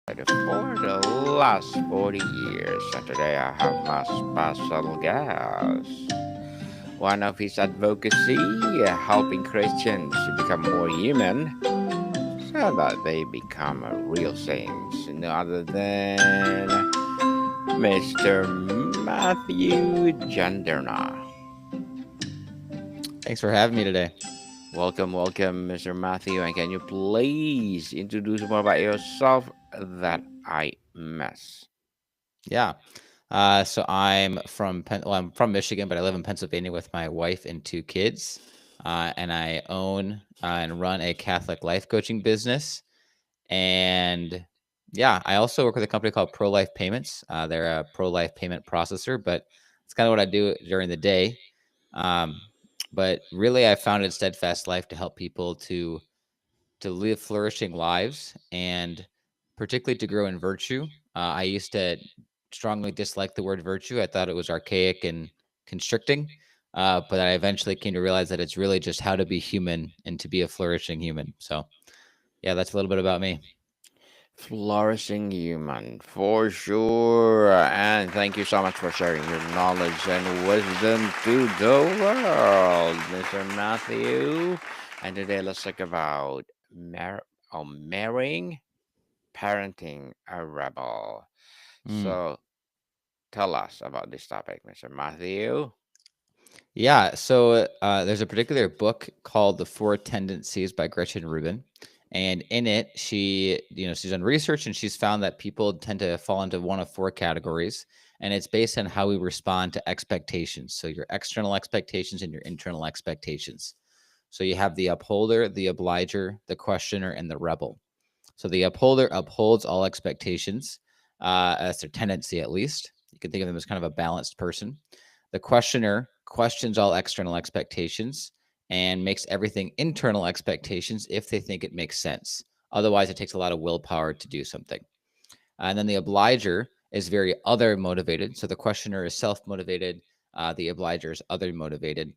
for the last 40 years. And today I have my special guest. One of his advocacy, helping Christians become more human so that they become real saints. No other than Mr. Matthew Jandernoa. Thanks for having me today. Welcome, Mr. Matthew. And can you please introduce more about yourself that I miss? Yeah. So I'm from Michigan, but I live in Pennsylvania with my wife and two kids. And I own and run a Catholic life coaching business. And yeah, I also work with a company called Pro Life Payments. They're a pro life payment processor, but it's kind of what I do during the day. Um, but really, I founded Steadfast Life to help people to live flourishing lives and particularly to grow in virtue. I used to strongly dislike the word virtue. I thought it was archaic and constricting, but I eventually came to realize that it's really just how to be human and to be a flourishing human. So, yeah, that's a little bit about me. Flourishing human, for sure. And thank you so much for sharing your knowledge and wisdom to the world, Mr. Matthew. And today let's talk about marrying, parenting a rebel. Mm. So tell us about this topic, Mr. Matthew. Yeah, so there's a particular book called The Four Tendencies by Gretchen Rubin. And in it, she's done research and she's found that people tend to fall into one of four categories. And it's based on how we respond to expectations. So your external expectations and your internal expectations. So you have the upholder, the obliger, the questioner, and the rebel. So the upholder upholds all expectations. That's their tendency, at least. You can think of them as kind of a balanced person. The questioner questions all external expectations and makes everything internal expectations if they think it makes sense. Otherwise, it takes a lot of willpower to do something. And then the obliger is very other motivated. So the questioner is self motivated. The obliger is other motivated.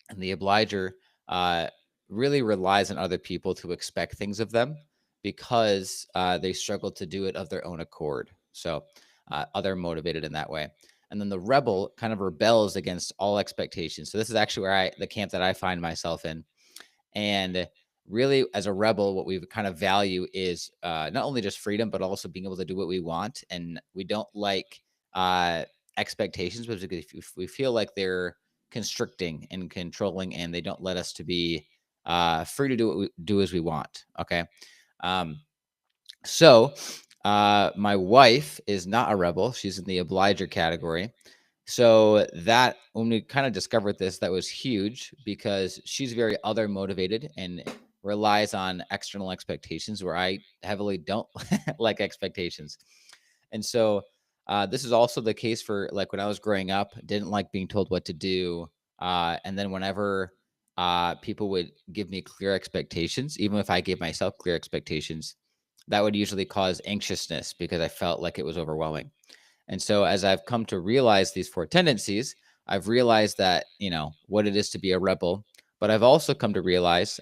And the obliger uh, really relies on other people to expect things of them because they struggle to do it of their own accord. So other motivated in that way. And then the rebel kind of rebels against all expectations. So this is actually where the camp that I find myself in. And really, as a rebel, what we kind of value is not only just freedom, but also being able to do what we want. And we don't like uh, expectations, but if we feel like they're constricting and controlling, and they don't let us to be free to do what we do as we want. Okay. Um, so my wife is not a rebel. She's in the obliger category. So that when we kind of discovered this, that was huge because she's very other motivated and relies on external expectations where I heavily don't like expectations. And so this is also the case for like when I was growing up, didn't like being told what to do. And then whenever people would give me clear expectations, even if I gave myself clear expectations, that would usually cause anxiousness because I felt like it was overwhelming. And so as I've come to realize these four tendencies, I've realized that, what it is to be a rebel. But I've also come to realize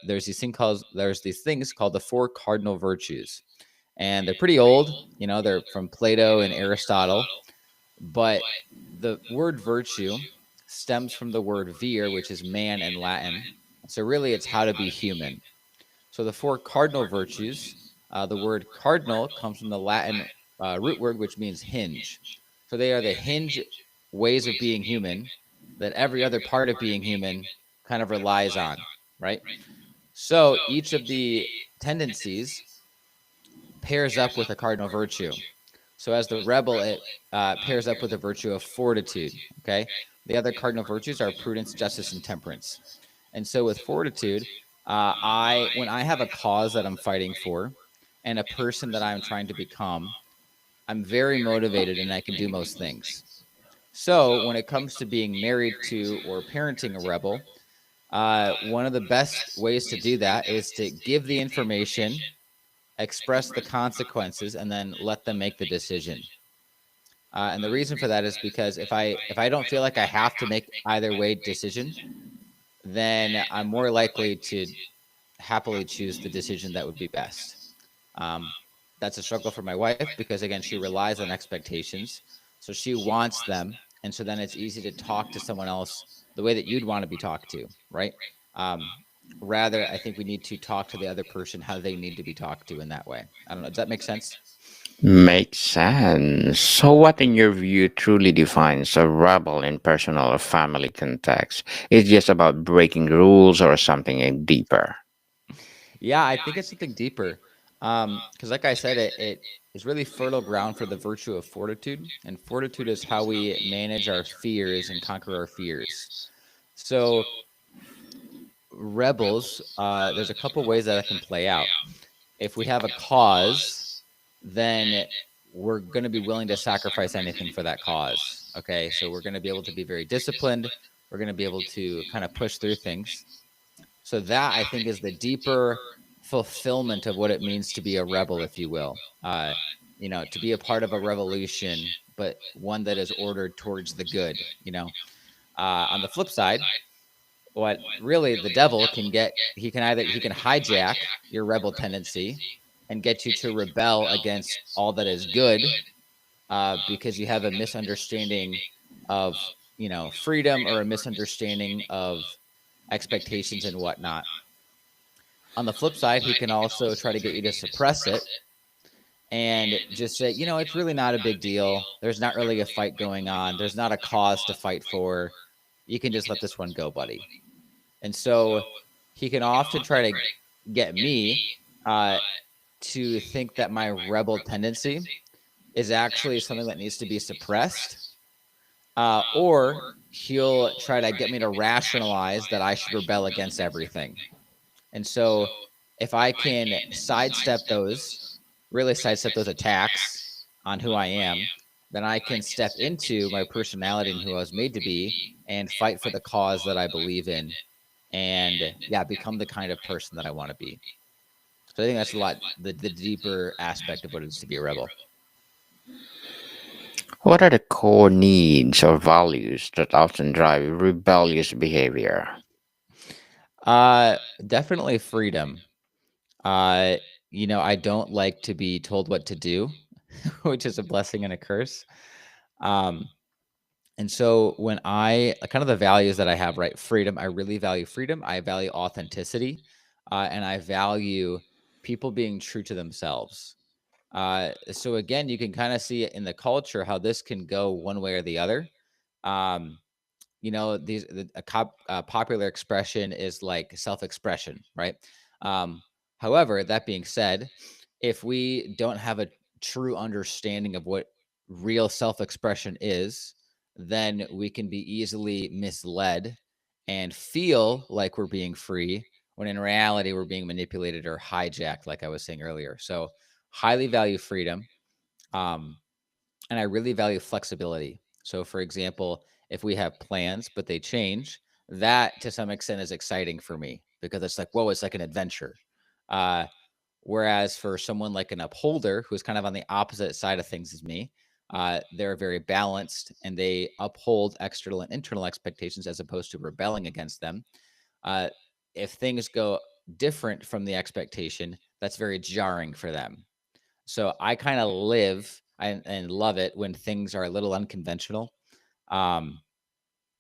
there's these things called the four cardinal virtues. And they're pretty old, they're from Plato and Aristotle. But the word virtue stems from the word vir, which is man in Latin. So really it's how to be human. So the four cardinal virtues, the word cardinal comes from the Latin root word, which means hinge. So they are the hinge ways of being human that every other part of being human kind of relies on, right? So each of the tendencies pairs up with a cardinal virtue. So as the rebel, it pairs up with the virtue of fortitude. Okay. The other cardinal virtues are prudence, justice, and temperance. And so with fortitude, when I have a cause that I'm fighting for and a person that I'm trying to become, I'm very motivated and I can do most things. So when it comes to being married to or parenting a rebel, one of the best ways to do that is to give the information, express the consequences, and then let them make the decision. And the reason for that is because if I don't feel like I have to make either way decision, then I'm more likely to happily choose the decision that would be best. Um, That's a struggle for my wife because, again, she relies on expectations. So she wants them. And so then it's easy to talk to someone else the way that you'd want to be talked to, right? Um, Rather, I think we need to talk to the other person how they need to be talked to in that way. I don't know. Does that make sense? Makes sense. So, what in your view truly defines a rebel in personal or family context? Is it just about breaking rules or something deeper? Yeah, I think it's something deeper. Because, like I said, it is really fertile ground for the virtue of fortitude. And fortitude is how we manage our fears and conquer our fears. So, rebels, there's a couple ways that can play out. If we have a cause, then we're going to be willing to sacrifice anything for that cause. Okay. So we're going to be able to be very disciplined. We're going to be able to kind of push through things. So that, I think, is the deeper fulfillment of what it means to be a rebel, if you will. To be a part of a revolution, but one that is ordered towards the good. On the flip side, what really the devil can get, he can hijack your rebel tendency and get you to rebel against all that is good, because you have a misunderstanding of freedom, or a misunderstanding of expectations and whatnot. On the flip side, he can also try to get you to suppress it and just say, it's really not a big deal, there's not really a fight going on, there's not a cause to fight for, you can just let this one go, buddy. And so he can often try to get me uh, to think that my rebel tendency is actually something that needs to be suppressed, or he'll try to get me to rationalize that I should rebel against everything. And so if I can really sidestep those attacks on who I am, then I can step into my personality and who I was made to be and fight for the cause that I believe in, and yeah, become the kind of person that I want to be. So I think that's a lot the deeper aspect of what it is to be a rebel. What are the core needs or values that often drive rebellious behavior? Definitely freedom. I don't like to be told what to do, which is a blessing and a curse. Um, and so when I kind of the values that I have, right? Freedom, I really value freedom. I value authenticity, and I value people being true to themselves. So again, you can kind of see it in the culture how this can go one way or the other. Um, a popular expression is like self-expression, right? um However, that being said, if we don't have a true understanding of what real self-expression is, then we can be easily misled and feel like we're being free when in reality we're being manipulated or hijacked, like I was saying earlier. So highly value freedom. um and I really value flexibility. So, for example, if we have plans but they change, that to some extent is exciting for me because it's like, whoa, it's like an adventure. Uh, Whereas for someone like an upholder who's kind of on the opposite side of things as me, they're very balanced and they uphold external and internal expectations as opposed to rebelling against them. Uh, if things go different from the expectation, that's very jarring for them. So I kind of live and love it when things are a little unconventional. Um,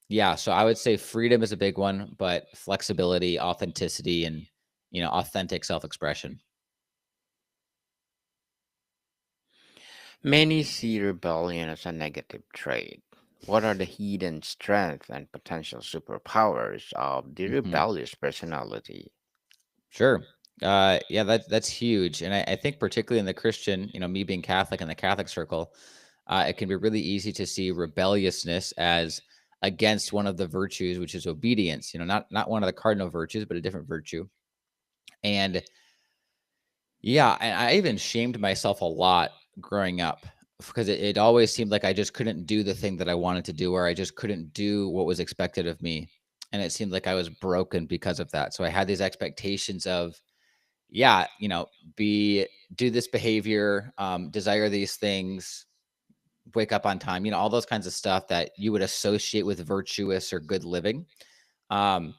yeah, so I would say freedom is a big one, but flexibility, authenticity, and authentic self-expression. Many see rebellion as a negative trait. What are the hidden strengths and potential superpowers of the Hmm. rebellious personality? Sure. Yeah, that's huge, and I think particularly in the Christian, me being Catholic in the Catholic circle, it can be really easy to see rebelliousness as against one of the virtues, which is obedience. Not one of the cardinal virtues, but a different virtue. And yeah, and I even shamed myself a lot growing up because it always seemed like I just couldn't do the thing that I wanted to do, or I just couldn't do what was expected of me. And it seemed like I was broken because of that. So I had these expectations of, yeah, be do this behavior, desire these things, wake up on time, all those kinds of stuff that you would associate with virtuous or good living. Um,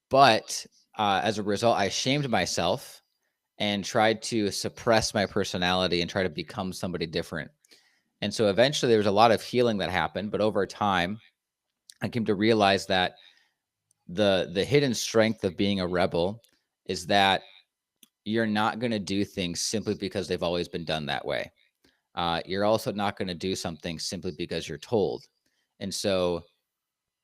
but as a result, I shamed myself, and tried to suppress my personality and try to become somebody different. And so eventually there was a lot of healing that happened, but over time I came to realize that the hidden strength of being a rebel is that you're not going to do things simply because they've always been done that way. You're also not going to do something simply because you're told. And so,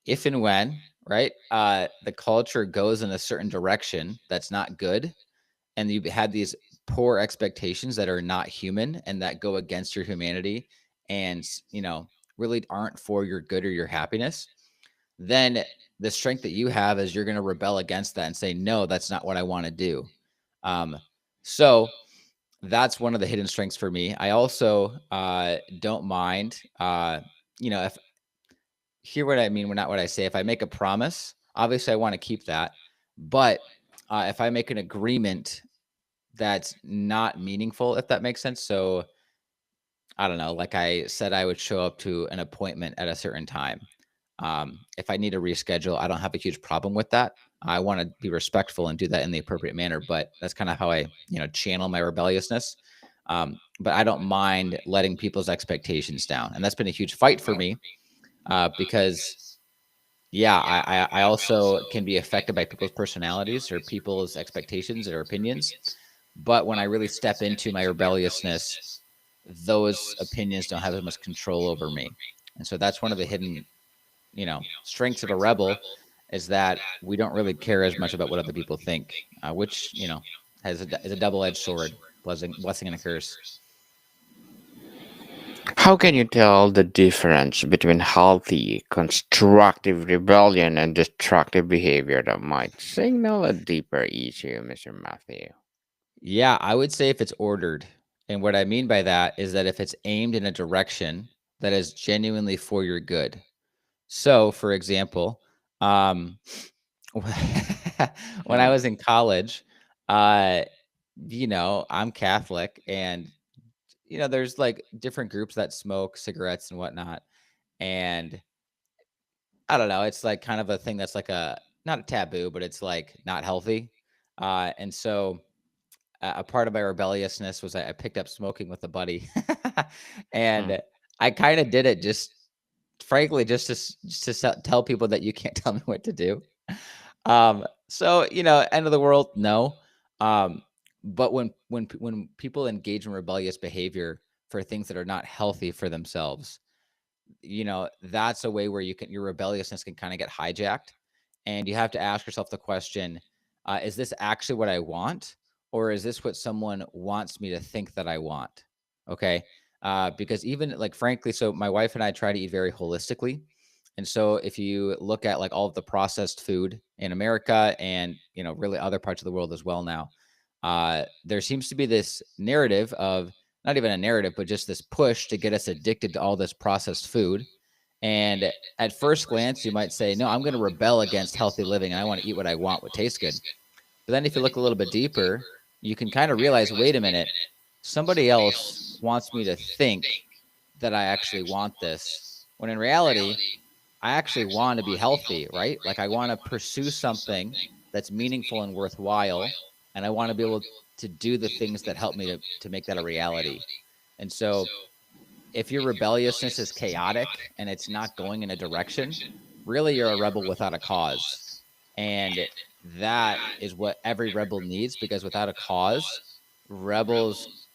if and when, right, the culture goes in a certain direction that's not good, and you had these poor expectations that are not human and that go against your humanity and, really aren't for your good or your happiness, then the strength that you have is you're going to rebel against that and say, no, that's not what I want to do. Um, so, that's one of the hidden strengths for me. I also don't mind, if hear what I mean, not what I say. If I make a promise, obviously I want to keep that. But if I make an agreement that's not meaningful, if that makes sense. So I don't know, like I said, I would show up to an appointment at a certain time. If I need to reschedule, I don't have a huge problem with that. I want to be respectful and do that in the appropriate manner, but that's kind of how I, channel my rebelliousness. But I don't mind letting people's expectations down, and that's been a huge fight for me because, yeah, I also can be affected by people's personalities or people's expectations or opinions. But when I really step into my rebelliousness, those opinions don't have as much control over me. And so that's one of the hidden, strengths of a rebel is that we don't really care as much about what other people think, which, is a double edged sword, blessing and a curse. How can you tell the difference between healthy, constructive rebellion and destructive behavior that might signal a deeper issue, Mr. Matthew? Yeah, I would say if it's ordered. And what I mean by that is that if it's aimed in a direction that is genuinely for your good. So, for example, um, when I Hmm. was in college, uh, I'm Catholic, and there's like different groups that smoke cigarettes and whatnot, and I don't know, it's like kind of a thing that's like a not a taboo, but it's like not healthy, and so a part of my rebelliousness was I picked up smoking with a buddy, Hmm. and I kind of did it just frankly just just to tell people that you can't tell me what to do. So end of the world, no. Um, but when people engage in rebellious behavior for things that are not healthy for themselves, that's a way where your rebelliousness can kind of get hijacked, and you have to ask yourself the question: is this actually what I want, or is this what someone wants me to think that I want? Okay, because even like frankly, so my wife and I try to eat very holistically, and so if you look at like all of the processed food in America and really other parts of the world as well now, there seems to be this narrative of not even a narrative, but just this push to get us addicted to all this processed food. And at first glance, you might say, no, I'm going to rebel against healthy living and I want to eat what I want, what tastes good. But then if you look a little bit deeper, you can kind of realize, wait a minute, somebody else wants me to think that I actually want this. When in reality, I actually want to be healthy, right? Like I want to pursue something that's meaningful and worthwhile. And I want to be able to do the things that help me to make that a reality. And so if your rebelliousness is chaotic and it's not going in a direction, really you're a rebel without a cause. And that is what every rebel needs, because without a cause, rebels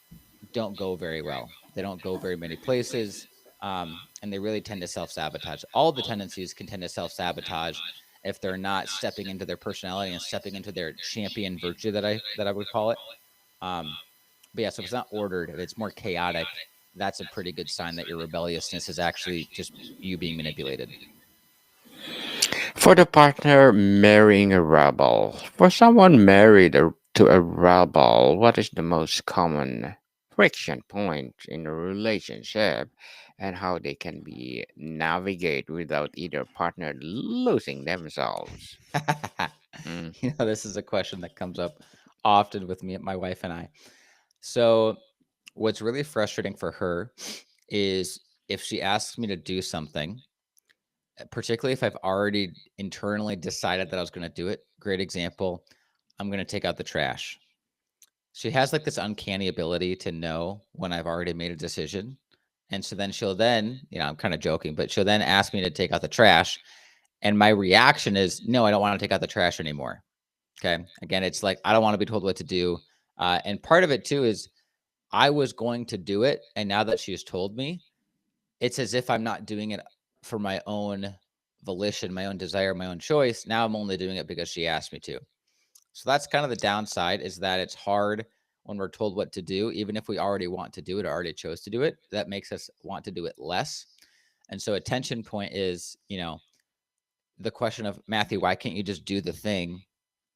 don't go very well. They don't go very many places, and they really tend to self sabotage. All the tendencies can tend to self sabotage if they're not stepping into their personality and stepping into their champion virtue that I would call it. Um, but yeah, so if it's not ordered, if it's more chaotic, that's a pretty good sign that your rebelliousness is actually just you being manipulated. For the partner marrying a rebel, for someone to a rebel, what is the most common friction point in a relationship and how they can be navigate without either partner losing themselves? Mm. This is a question that comes up often with me, my wife and I. So, what's really frustrating for her is if she asks me to do something, particularly if I've already internally decided that I was going to do it. Great example. I'm going to take out the trash. she has like this uncanny ability to know when I've already made a decision. And so then she'll then, I'm kind of joking, but she'll then ask me to take out the trash. And my reaction is, no, I don't want to take out the trash anymore. Okay. Again, it's like, I don't want to be told what to do. And part of it too is I was going to do it. And now that she's told me, it's as if I'm not doing it for my own volition, my own desire, my own choice. Now I'm only doing it because she asked me to. So that's kind of the downside, is that it's hard when we're told what to do, even if we already want to do it or already chose to do it. That makes us want to do it less. And so a tension point is, the question of, Matthew, why can't you just do the thing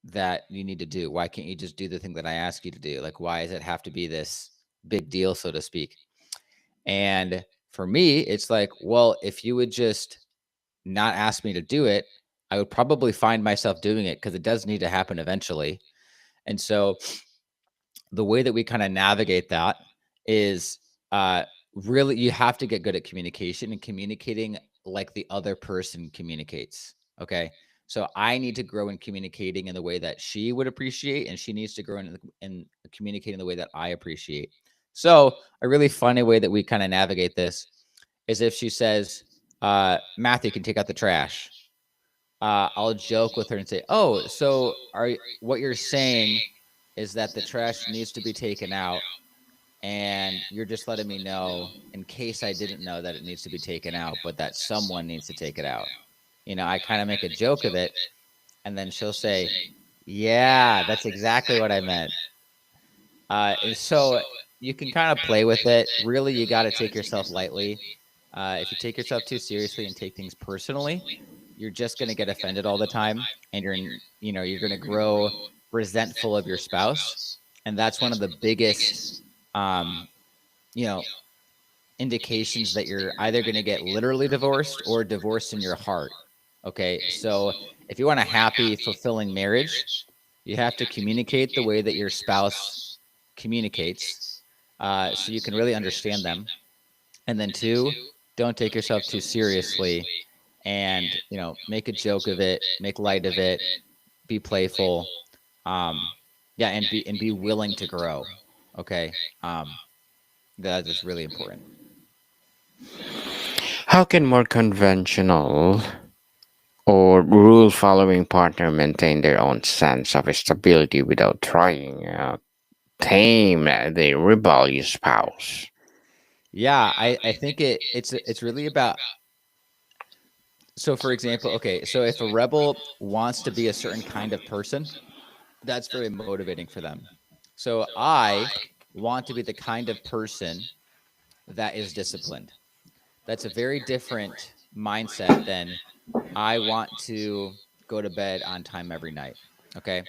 that you need to do? Why can't you just do the thing that I ask you to do? Like, why does it have to be this big deal, so to speak? And for me, it's like, well, if you would just not ask me to do it, I would probably find myself doing it, because it does need to happen eventually. And so the way that we kind of navigate that is really, you have to get good at communication and communicating like the other person communicates. Okay. So I need to grow in communicating in the way that she would appreciate, and she needs to grow in communicating the way that I appreciate. So a really funny way that we kind of navigate this is if she says, Matthew can take out the trash. I'll joke with her and say, "Oh, so what you're saying is that the trash needs to be taken out, and you're just letting me know in case I didn't know that it needs to be taken out, but that someone needs to take it out." I kind of make a joke of it, and then she'll say, "Yeah, that's exactly what I meant." And so you can kind of play with it. Really, you got to take yourself lightly. If you take yourself too seriously and take things personally, you're just going to get offended all the time, and you're going to grow resentful of your spouse. And that's one of the biggest, um, you know, indications that you're either going to get literally divorced or divorced in your heart. Okay. So if you want a happy, fulfilling marriage, you have to communicate the way that your spouse communicates, so you can really understand them. And then two, don't take yourself too seriously, and make a joke of it, make light of it, be playful, yeah, and be willing to grow. Okay. That is really important. How can more conventional or rule following partner maintain their own sense of stability without trying to tame the rebellious spouse? Yeah, I think it's really about, so for example, okay, so if a rebel wants to be a certain kind of person, that's very motivating for them. So I want to be the kind of person that is disciplined. That's a very different mindset than I want to go to bed on time every night. Okay.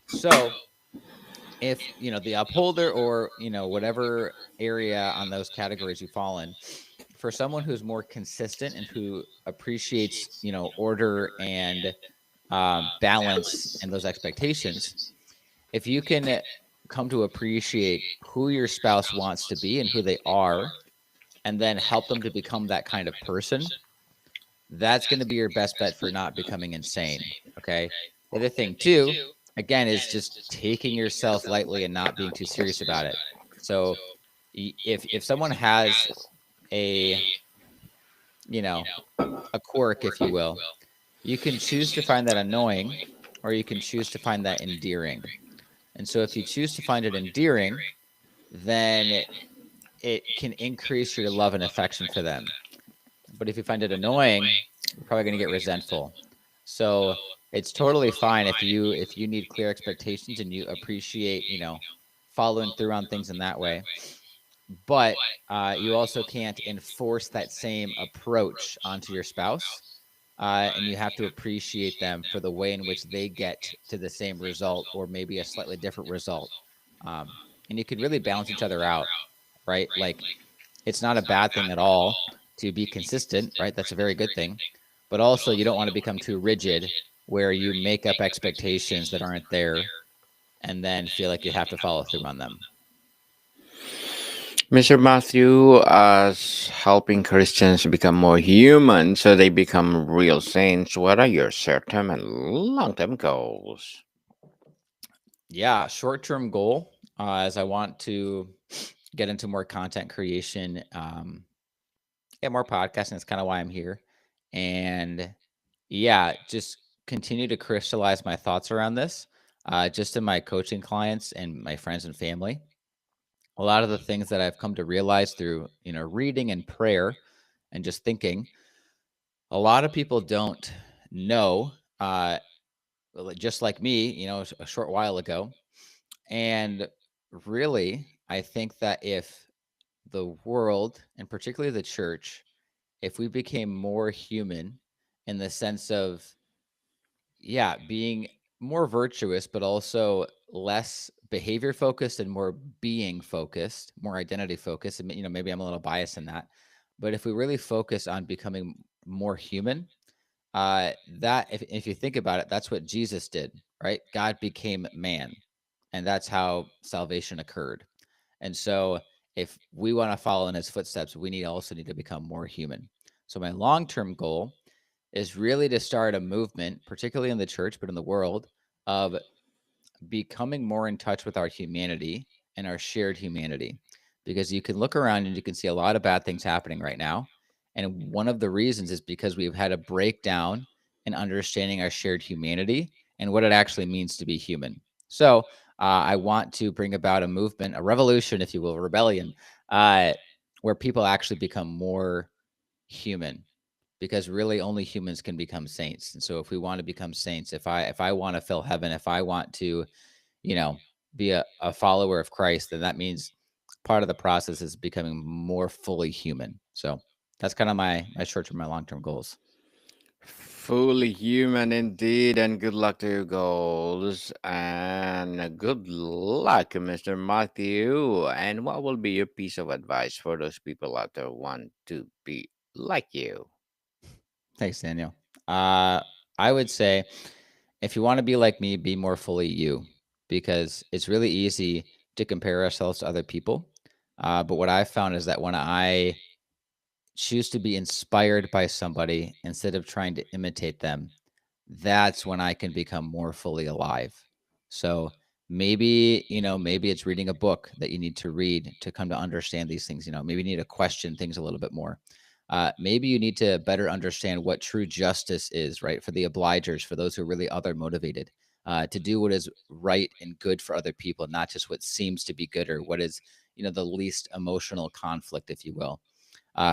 So if, the upholder, or, whatever area on those categories you fall in, for someone who's more consistent and who appreciates, order and balance and those expectations, if you can come to appreciate who your spouse wants to be and who they are, and then help them to become that kind of person, that's going to be your best bet for not becoming insane. Okay. The other thing, too, again, is just taking yourself lightly and not being too serious about it. So if someone has a, you know, a quirk, if you will, you can choose to find that annoying, or you can choose to find that endearing. And so if you choose to find it endearing, then it can increase your love and affection for them. But if you find it annoying, you're probably going to get resentful. So it's totally fine if you need clear expectations and you appreciate, following through on things in that way. But you also can't enforce that same approach onto your spouse. And you have to appreciate them for the way in which they get to the same result, or maybe a slightly different result. And you can really balance each other out, right? Like, it's not a bad thing at all to be consistent, right? That's a very good thing. But also, you don't want to become too rigid where you make up expectations that aren't there, and then feel like you have to follow through on them. Mr. Matthew, as helping Christians become more human so they become real saints, what are your short term and long term goals? Yeah, short term goal. as I want to get into more content creation, get more podcasting. That's kind of why I'm here. And yeah, just continue to crystallize my thoughts around this, just in my coaching clients and my friends and family. A lot of the things that I've come to realize through, reading and prayer and just thinking, a lot of people don't know, just like me, a short while ago. And really, I think that if the world, and particularly the church, if we became more human in the sense of, yeah, being more virtuous, but also less behavior focused and more being focused, more identity focused. And, maybe I'm a little biased in that. But if we really focus on becoming more human, that if you think about it, that's what Jesus did, right? God became man, and that's how salvation occurred. And so if we want to follow in his footsteps, we also need to become more human. So my long-term goal is really to start a movement, particularly in the church, but in the world, of becoming more in touch with our humanity and our shared humanity. Because you can look around and you can see a lot of bad things happening right now. And one of the reasons is because we've had a breakdown in understanding our shared humanity and what it actually means to be human. So I want to bring about a movement, a revolution, if you will, a rebellion, uh, where people actually become more human, because really only humans can become saints. And so if we want to become saints, if I want to fill heaven, if I want to, you know, be a follower of Christ, then that means part of the process is becoming more fully human. So that's kind of my short term, my long term goals. Fully human indeed, and good luck to your goals. And good luck, Mr. Matthew. And what will be your piece of advice for those people out there who want to be like you? Thanks, Daniel. Uh, I would say if you want to be like me, be more fully you, because it's really easy to compare ourselves to other people. But what I found is that when I choose to be inspired by somebody instead of trying to imitate them, that's when I can become more fully alive. So maybe, maybe it's reading a book that you need to read to come to understand these things. Maybe you need to question things a little bit more. Maybe you need to better understand what true justice is, right? For the obligers, for those who are really other motivated, to do what is right and good for other people, not just what seems to be good or what is, the least emotional conflict, if you will.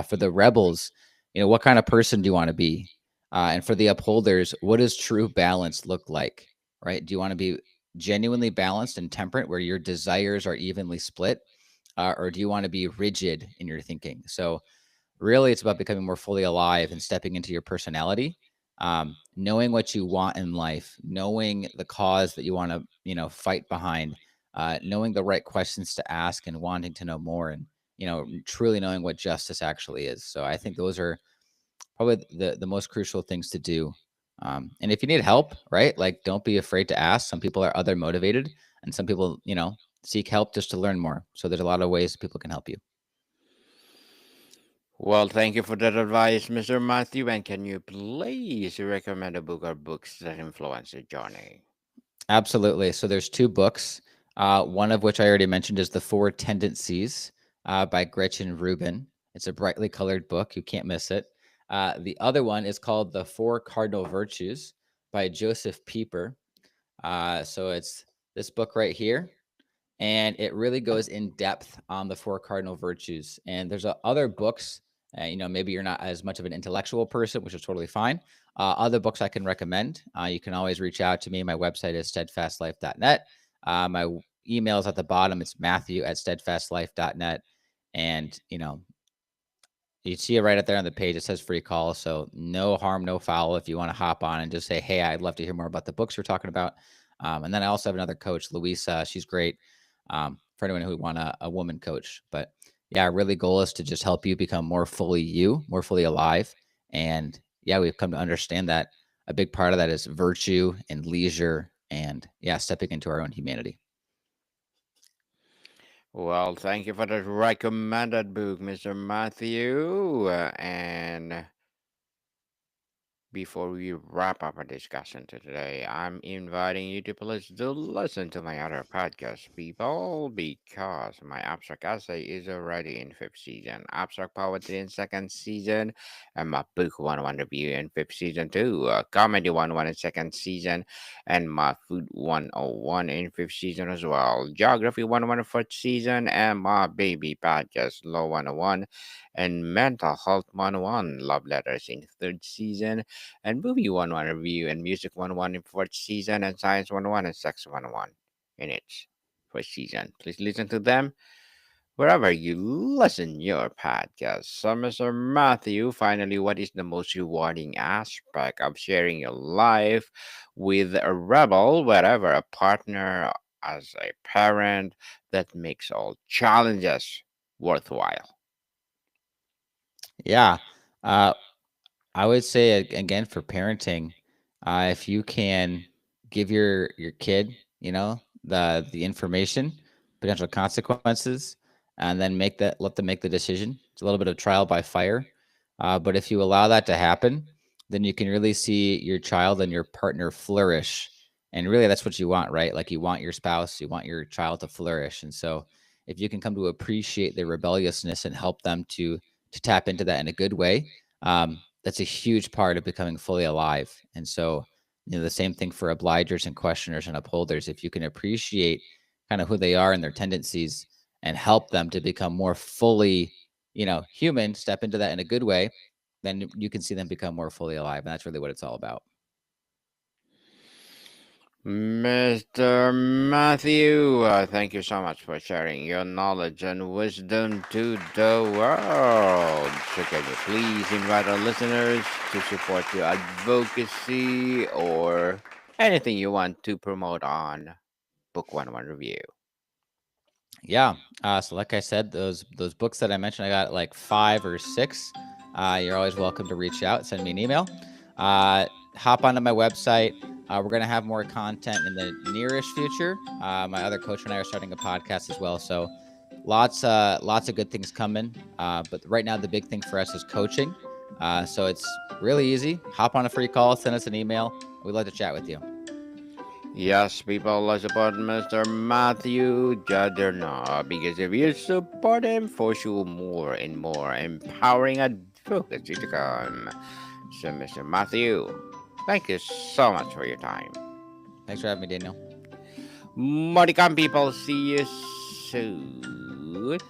For the rebels, what kind of person do you want to be? And for the upholders, what does true balance look like? Right? Do you want to be genuinely balanced and temperate, where your desires are evenly split, or do you want to be rigid in your thinking? So really, it's about becoming more fully alive and stepping into your personality, knowing what you want in life, knowing the cause that you want to, fight behind, knowing the right questions to ask and wanting to know more, and truly knowing what justice actually is. So I think those are probably the most crucial things to do. And if you need help, right, like don't be afraid to ask. Some people are other motivated, and some people, seek help just to learn more. So there's a lot of ways people can help you. Well, thank you for that advice, Mr. Matthew. And can you please recommend a book or books that influence your journey? Absolutely. So there's two books. One of which I already mentioned is The Four Tendencies by Gretchen Rubin. It's a brightly colored book. You can't miss it. The other one is called The Four Cardinal Virtues by Joseph Pieper. So it's this book right here, and it really goes in depth on the four cardinal virtues. And there's other books. Maybe you're not as much of an intellectual person, which is totally fine. Other books I can recommend. You can always reach out to me. My website is steadfastlife.net. My email is at the bottom. It's Matthew@steadfastlife.net. And you see it right up there on the page. It says free call. So no harm, no foul if you want to hop on and just say, hey, I'd love to hear more about the books we're talking about. And then I also have another coach, Louisa. She's great, for anyone who would want a woman coach. But yeah, really goal is to just help you become more fully you, more fully alive. And yeah, we've come to understand that a big part of that is virtue and leisure and yeah, stepping into our own humanity. Well, thank you for that recommended book, Mr. Matthew. And Before we wrap up our discussion today, I'm inviting you to please do listen to my other podcast, people, because my abstract essay is already in fifth season, abstract poetry in second season, and my book 101 review in fifth season too, comedy 101 in second season, and my food 101 in fifth season as well, geography 101 in fourth season, and my baby podcast law 101, and mental health 101 love letters in third season, and Movie 101 Review and Music 101 in fourth season, and Science 101 and Sex 101 in its first season. Please listen to them wherever you listen your podcast. So, Mr. Matthew, finally, what is the most rewarding aspect of sharing your life with a rebel, wherever a partner, as a parent, that makes all challenges worthwhile? Yeah. Uh, I would say again for parenting, if you can give your kid, the information, potential consequences, and then let them make the decision. It's a little bit of trial by fire, but if you allow that to happen, then you can really see your child and your partner flourish. And really, that's what you want, right? Like you want your spouse, you want your child to flourish. And so, if you can come to appreciate their rebelliousness and help them to tap into that in a good way, that's a huge part of becoming fully alive. And so, the same thing for obligers and questioners and upholders. If you can appreciate kind of who they are and their tendencies and help them to become more fully, human, step into that in a good way, then you can see them become more fully alive. And that's really what it's all about. Mr. Matthew, thank you so much for sharing your knowledge and wisdom to the world. So, can you please invite our listeners to support your advocacy or anything you want to promote on Book 101 Review? Yeah. So like I said, those books that I mentioned, I got like 5 or 6. You're always welcome to reach out, send me an email. Hop onto my website. We're gonna have more content in the nearish future. My other coach and I are starting a podcast as well. So lots of good things coming. But right now the big thing for us is coaching. So it's really easy. Hop on a free call, send us an email. We'd love to chat with you. Yes, people, let's support Mr. Matthew Jandernoa because if you support him, for sure more and more empowering advocacy to come. So, Mr. Matthew, thank you so much for your time. Thanks for having me, Daniel. Modicum people, see you soon.